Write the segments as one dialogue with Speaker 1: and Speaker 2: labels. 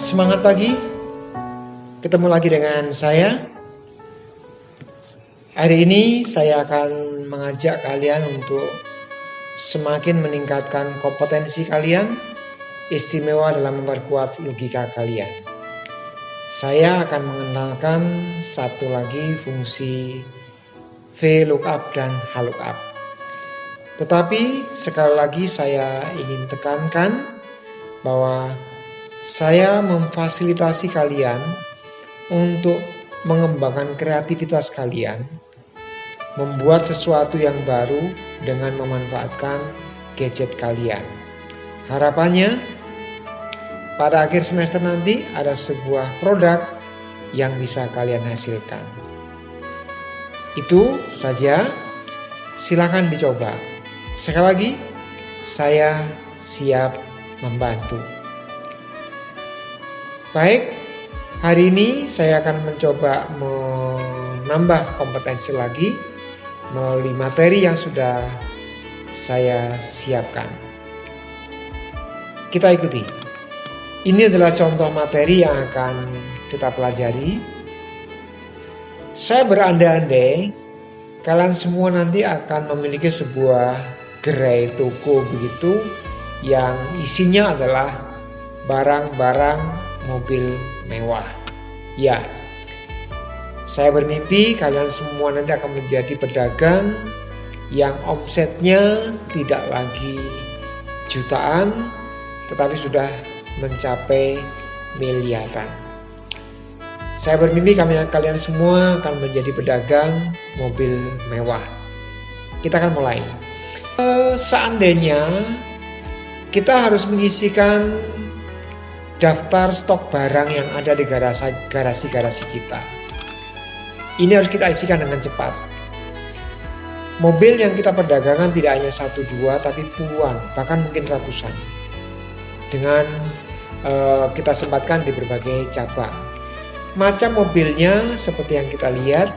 Speaker 1: Semangat pagi, ketemu lagi dengan saya. Hari ini saya akan mengajak kalian untuk semakin meningkatkan kompetensi kalian, istimewa dalam memperkuat logika kalian. Saya akan mengenalkan satu lagi fungsi VLOOKUP dan HLOOKUP. Tetapi sekali lagi saya ingin tekankan bahwa saya memfasilitasi kalian untuk mengembangkan kreativitas kalian, membuat sesuatu yang baru dengan memanfaatkan gadget kalian. Harapannya pada akhir semester nanti ada sebuah produk yang bisa kalian hasilkan. Itu saja, silakan dicoba. Sekali lagi, saya siap membantu. Baik, hari ini saya akan mencoba menambah kompetensi lagi melalui materi yang sudah saya siapkan. Kita ikuti. Ini adalah contoh materi yang akan kita pelajari. Saya berandai-andai kalian semua nanti akan memiliki sebuah gerai toko begitu yang isinya adalah barang-barang mobil mewah. Ya, saya bermimpi kalian semua nanti akan menjadi pedagang yang omsetnya tidak lagi jutaan, tetapi sudah mencapai miliaran. Saya bermimpi kalian semua akan menjadi pedagang mobil mewah. Kita akan mulai. Seandainya kita harus mengisikan daftar stok barang yang ada di garasi kita. Ini harus kita isikan dengan cepat. Mobil yang kita perdagangkan tidak hanya 1, 2, tapi puluhan, bahkan mungkin ratusan. Dengan kita sempatkan di berbagai cabang. Macam mobilnya seperti yang kita lihat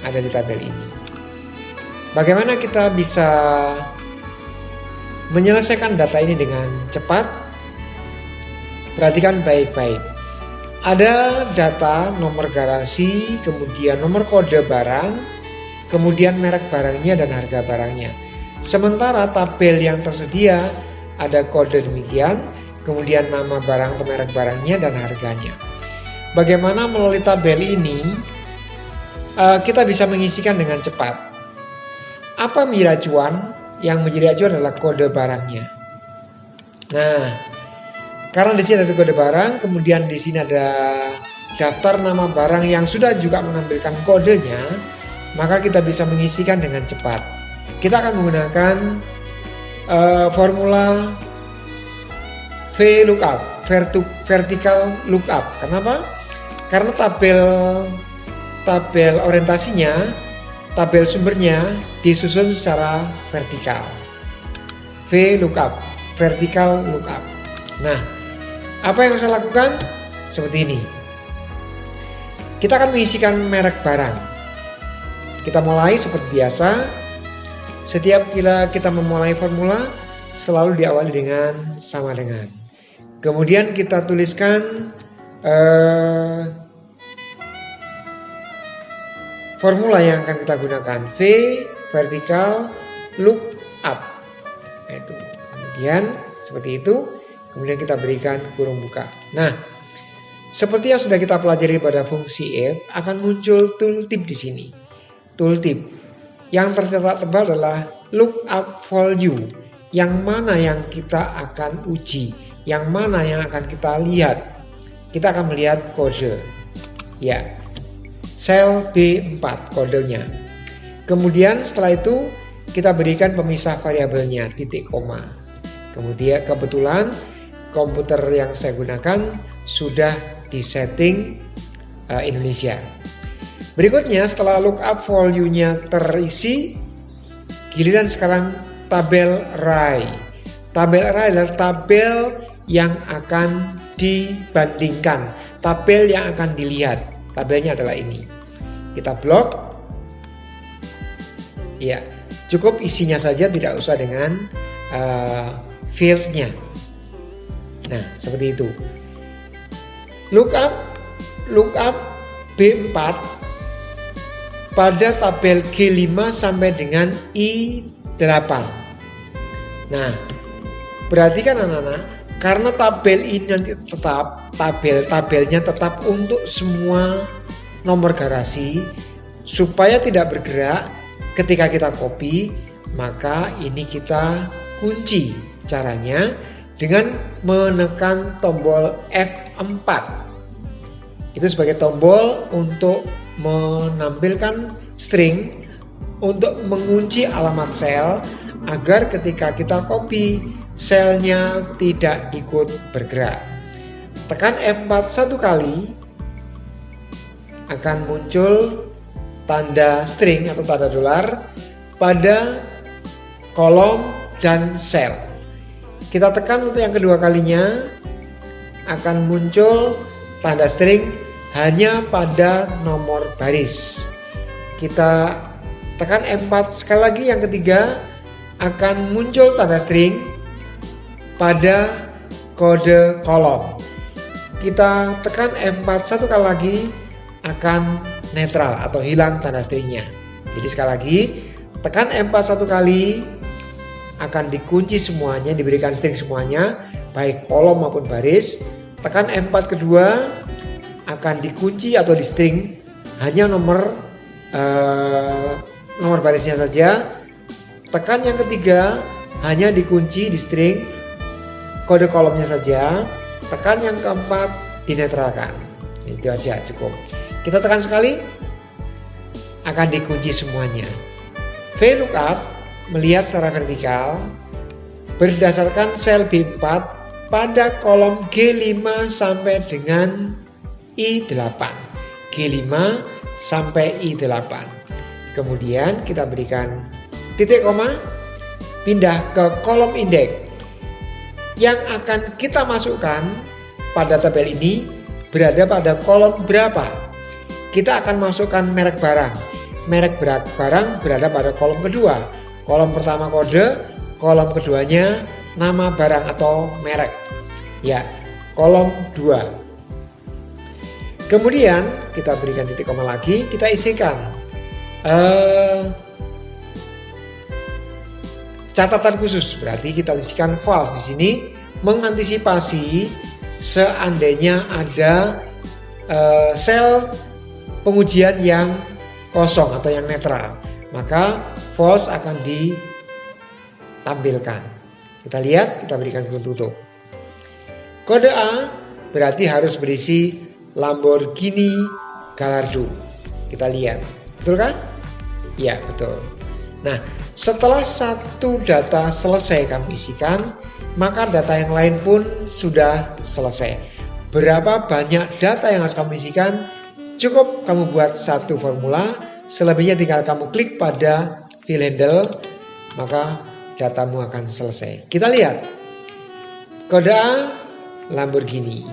Speaker 1: ada di tabel ini. Bagaimana kita bisa menyelesaikan data ini dengan cepat? Perhatikan baik-baik. Ada data nomor garasi, kemudian nomor kode barang, kemudian merek barangnya dan harga barangnya. Sementara tabel yang tersedia ada kode demikian, kemudian nama barang atau merek barangnya dan harganya. Bagaimana melalui tabel ini kita bisa mengisikan dengan cepat? Apa menjadi acuan? Yang menjadi acuan adalah kode barangnya. Nah, karena di sini ada kode barang, kemudian di sini ada daftar nama barang yang sudah juga menampilkan kodenya, maka kita bisa mengisikan dengan cepat. Kita akan menggunakan formula VLOOKUP, vertical lookup. Kenapa? Karena tabel orientasinya, tabel sumbernya disusun secara vertikal. VLOOKUP, vertical lookup. Nah, apa yang harus saya lakukan? Seperti ini. Kita akan mengisikan merek barang. Kita mulai seperti biasa. Setiap kita memulai formula selalu diawali dengan sama dengan. Kemudian kita tuliskan formula yang akan kita gunakan. V vertical lookup. Itu. Kemudian seperti itu. Kemudian kita berikan kurung buka. Nah, seperti yang sudah kita pelajari pada fungsi if, akan muncul tooltip di sini. Tooltip yang tercetak tebal adalah lookup value. Yang mana yang kita akan uji, yang mana yang akan kita lihat. Kita akan melihat kode. Ya, sel B4 kodenya. Kemudian setelah itu kita berikan pemisah variabelnya, titik koma. Kemudian kebetulan komputer yang saya gunakan sudah disetting Indonesia. Berikutnya setelah lookup value-nya terisi, giliran sekarang tabel array. Tabel array adalah tabel yang akan dibandingkan, tabel yang akan dilihat. Tabelnya adalah ini. Kita blok. Ya, cukup isinya saja, tidak usah dengan field-nya. Nah, seperti itu. lookup B4 pada tabel G5 sampai dengan I8. Nah, perhatikan anak-anak, karena tabel ini nanti tetap tabelnya tetap untuk semua nomor garasi, supaya tidak bergerak ketika kita copy, maka ini kita kunci. Caranya dengan menekan tombol F4. Itu sebagai tombol untuk menampilkan string untuk mengunci alamat sel agar ketika kita copy selnya tidak ikut bergerak. Tekan F4 satu kali akan muncul tanda string atau tanda dolar pada kolom dan sel. Kita tekan untuk yang kedua kalinya akan muncul tanda string hanya pada nomor baris. Kita tekan F4 sekali lagi, yang ketiga akan muncul tanda string pada kode kolom. Kita tekan F4 satu kali lagi akan netral atau hilang tanda stringnya. Jadi sekali lagi tekan F4 satu kali akan dikunci semuanya, diberikan string semuanya, baik kolom maupun baris. Tekan F4 kedua akan dikunci atau di string hanya nomor barisnya saja. Tekan yang ketiga hanya dikunci di string kode kolomnya saja. Tekan yang keempat dinetralkan. Itu aja cukup. Kita tekan sekali akan dikunci semuanya. VLOOKUP melihat secara vertikal berdasarkan sel B4 pada kolom G5 sampai dengan I8. G5 sampai I8. Kemudian kita berikan titik koma, pindah ke kolom indeks. Yang akan kita masukkan pada tabel ini berada pada kolom berapa? Kita akan masukkan merek barang. Merek barang berada pada kolom kedua. Kolom pertama kode, kolom keduanya nama barang atau merek. Ya, kolom 2. Kemudian kita berikan titik koma lagi, kita isikan catatan khusus. Berarti kita isikan false di sini, mengantisipasi seandainya ada sel pengujian yang kosong atau yang netral, maka false akan ditampilkan. Kita lihat, kita berikan kurung tutup. Kode A berarti harus berisi Lamborghini Gallardo. Kita lihat, betul kan? Ya, betul. Nah, setelah satu data selesai kamu isikan, maka data yang lain pun sudah selesai. Berapa banyak data yang harus kamu isikan? Cukup kamu buat satu formula, selebihnya tinggal kamu klik pada fill handle, maka datamu akan selesai. Kita lihat. Kode A, Lamborghini.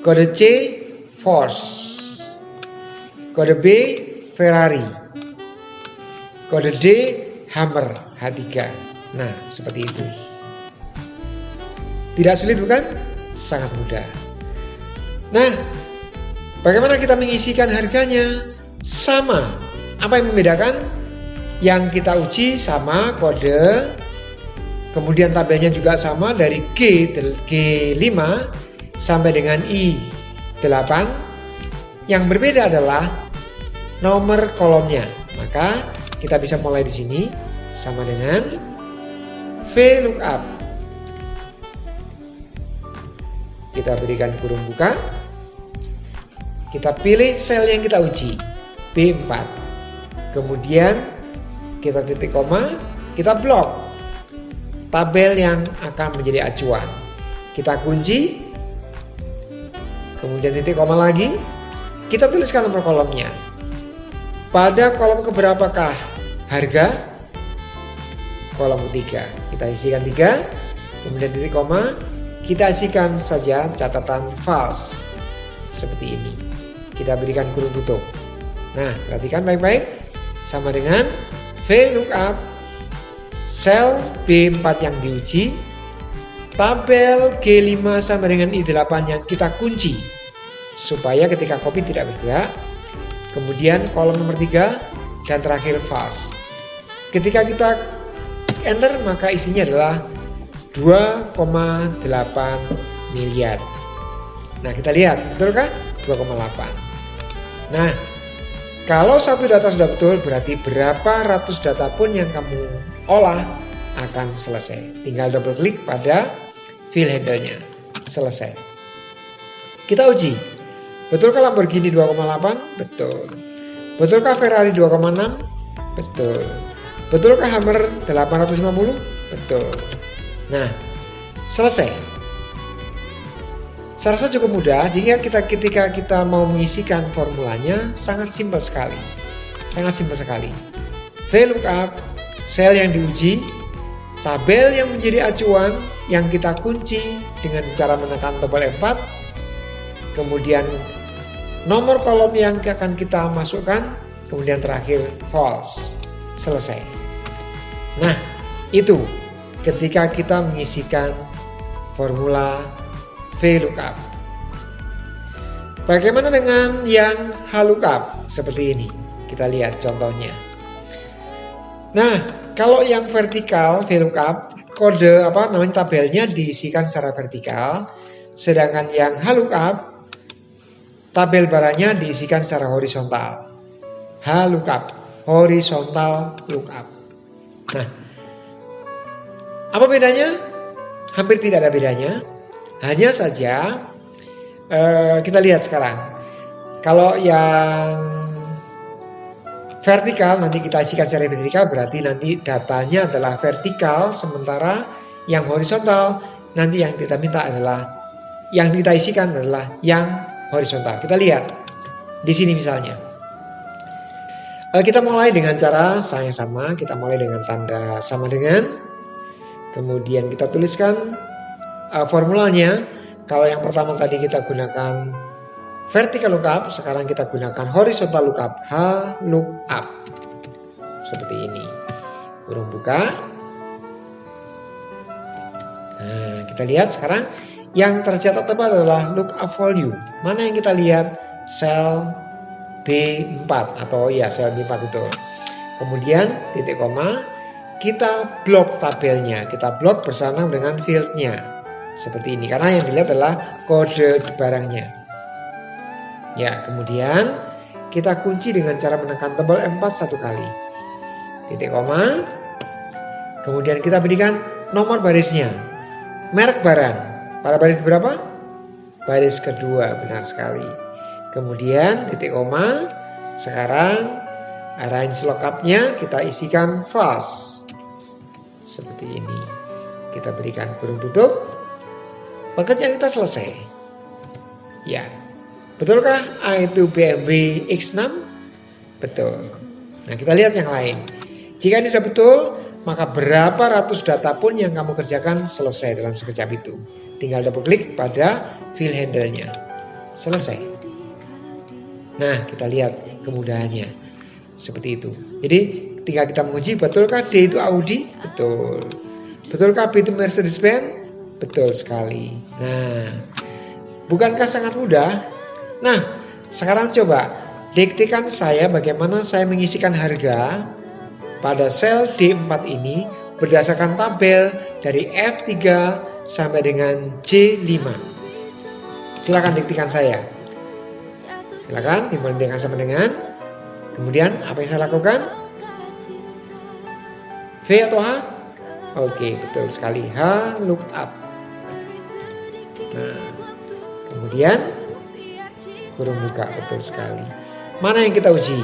Speaker 1: Kode C, Porsche. Kode B, Ferrari. Kode D, Hummer H3. Nah, seperti itu. Tidak sulit bukan? Sangat mudah. Nah, bagaimana kita mengisikan harganya? Sama. Apa yang membedakan? Yang kita uji sama kode, kemudian tabelnya juga sama dari G5 sampai dengan I8. Yang berbeda adalah nomor kolomnya. Maka kita bisa mulai di sini sama dengan VLOOKUP. Kita berikan kurung buka. Kita pilih sel yang kita uji, B4. Kemudian kita titik koma, kita blok tabel yang akan menjadi acuan. Kita kunci, kemudian titik koma lagi, kita tuliskan nomor kolomnya. Pada kolom keberapakah harga? Kolom ketiga. Kita isikan 3, kemudian titik koma, kita isikan saja catatan false. Seperti ini. Kita berikan kurung tutup. Nah, perhatikan baik-baik. Sama dengan VLOOKUP sel B4 yang diuji, tabel G5 sama dengan I8 yang kita kunci. supaya ketika copy tidak bergerak. Kemudian kolom nomor 3 dan terakhir false. Ketika kita enter maka isinya adalah 2,8 miliar. Nah, kita lihat, betulkah? 2,8. Nah, kalau satu data sudah betul, berarti berapa ratus data pun yang kamu olah akan selesai. Tinggal double klik pada fill handle-nya. Selesai. Kita uji. Betulkah Lamborghini 2,8? Betul. Betulkah Ferrari 2,6? Betul. Betulkah Hummer 850? Betul. Nah, selesai. Saya rasa cukup mudah, sehingga ketika kita mau mengisikan formulanya sangat simpel sekali. Sangat simpel sekali. VLOOKUP, sel yang diuji, tabel yang menjadi acuan yang kita kunci dengan cara menekan tombol F4, kemudian nomor kolom yang akan kita masukkan, kemudian terakhir false. Selesai. Nah, itu ketika kita mengisikan formula VLOOKUP. Bagaimana dengan yang HLOOKUP? Seperti ini. Kita lihat contohnya. Nah, kalau yang vertikal VLOOKUP, kode tabelnya diisikan secara vertikal, sedangkan yang HLOOKUP, tabel barangnya diisikan secara horizontal. HLOOKUP, horizontal lookup. Nah, apa bedanya? Hampir tidak ada bedanya. Hanya saja kita lihat sekarang. Kalau yang vertikal nanti kita isikan secara vertikal, berarti nanti datanya adalah vertikal, sementara yang horizontal nanti yang kita minta adalah, yang kita isikan adalah yang horizontal. Kita lihat di sini misalnya. Kita mulai dengan cara yang sama. Kita mulai dengan tanda sama dengan. Kemudian kita tuliskan formulanya. Kalau yang pertama tadi kita gunakan vertical lookup, sekarang kita gunakan horizontal lookup, HLOOKUP. Seperti ini. Kurung buka. Nah, kita lihat sekarang yang tercatat adalah lookup value. Mana yang kita lihat? Sel B4 atau ya sel B4 itu. Kemudian titik koma, kita blok tabelnya, kita blok bersama dengan fieldnya. Seperti ini, karena yang dilihat adalah kode barangnya. Ya, kemudian kita kunci dengan cara menekan tombol F4 satu kali. Titik koma. Kemudian kita berikan nomor barisnya. Merek barang. Pada baris berapa? Baris kedua, benar sekali. Kemudian titik koma. Sekarang range lookupnya kita isikan false. Seperti ini. Kita berikan kurung tutup. Pekerjaan kita selesai. Ya. Betulkah A itu BMW X6? Betul. Nah, kita lihat yang lain. Jika ini sudah betul, maka berapa ratus data pun yang kamu kerjakan selesai dalam sekejap itu. Tinggal double klik pada fill handle-nya. Selesai. Nah, kita lihat kemudahannya. Seperti itu. Jadi, tinggal kita menguji, betulkah D itu Audi? Betul. Betulkah B itu Mercedes-Benz? Betul sekali. Nah, bukankah sangat mudah? Nah, sekarang coba diktikan saya bagaimana saya mengisikan harga pada sel D4 ini berdasarkan tabel dari F3 sampai dengan J5. Silakan diktikan saya. Silakan dimulai sama dengan. Kemudian apa yang saya lakukan? V atau H? Oke, betul sekali. HLOOKUP. Nah, kemudian kurung buka, betul sekali. Mana yang kita uji?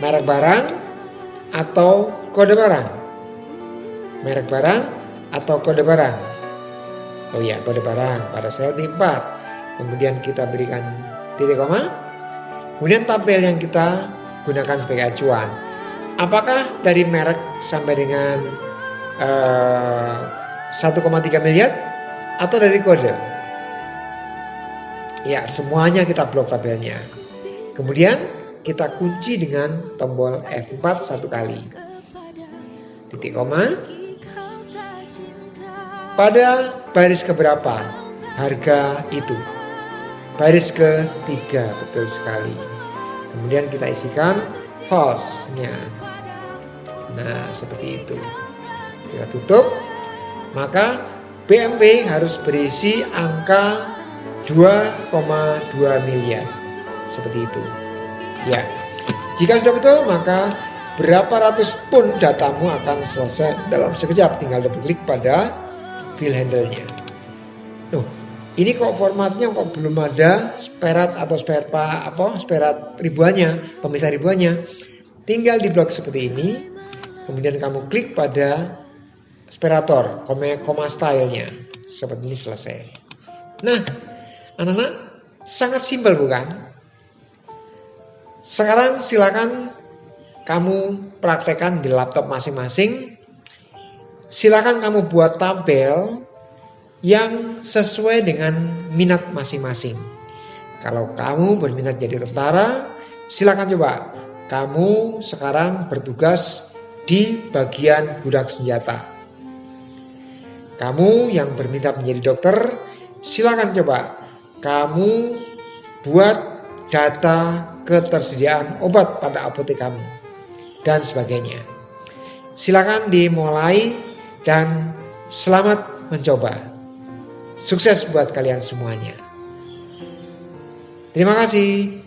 Speaker 1: Merek barang atau kode barang? Merek barang atau kode barang? Oh ya, kode barang pada sel D4. Kemudian kita berikan titik koma. Kemudian tabel yang kita gunakan sebagai acuan. Apakah dari merek sampai dengan 1,3 miliar atau dari kode? Ya, semuanya kita blok tabelnya. Kemudian kita kunci dengan tombol F4 satu kali. Titik koma. Pada baris keberapa harga itu? baris ketiga, betul sekali. Kemudian kita isikan false-nya. Nah, seperti itu. Kita tutup. Maka BMP harus berisi angka 2,2 miliar. Seperti itu. Ya. Jika sudah betul, maka berapa ratus pun datamu akan selesai dalam sekejap. Tinggal double klik pada file handle-nya. Ini kok formatnya kok belum ada sparat atau sparat ribuannya, pemisah ribuannya. Tinggal di blok seperti ini. Kemudian kamu klik pada separator, koma style-nya. Seperti ini selesai. Nah, anak-anak, sangat simpel bukan? Sekarang silakan kamu praktekkan di laptop masing-masing. Silakan kamu buat tabel yang sesuai dengan minat masing-masing. Kalau kamu berminat jadi tentara, silakan coba. Kamu sekarang bertugas di bagian gudang senjata. Kamu yang berminat menjadi dokter, silakan coba. Kamu buat data ketersediaan obat pada apotek kamu dan sebagainya. Silakan dimulai dan selamat mencoba. Sukses buat kalian semuanya. Terima kasih.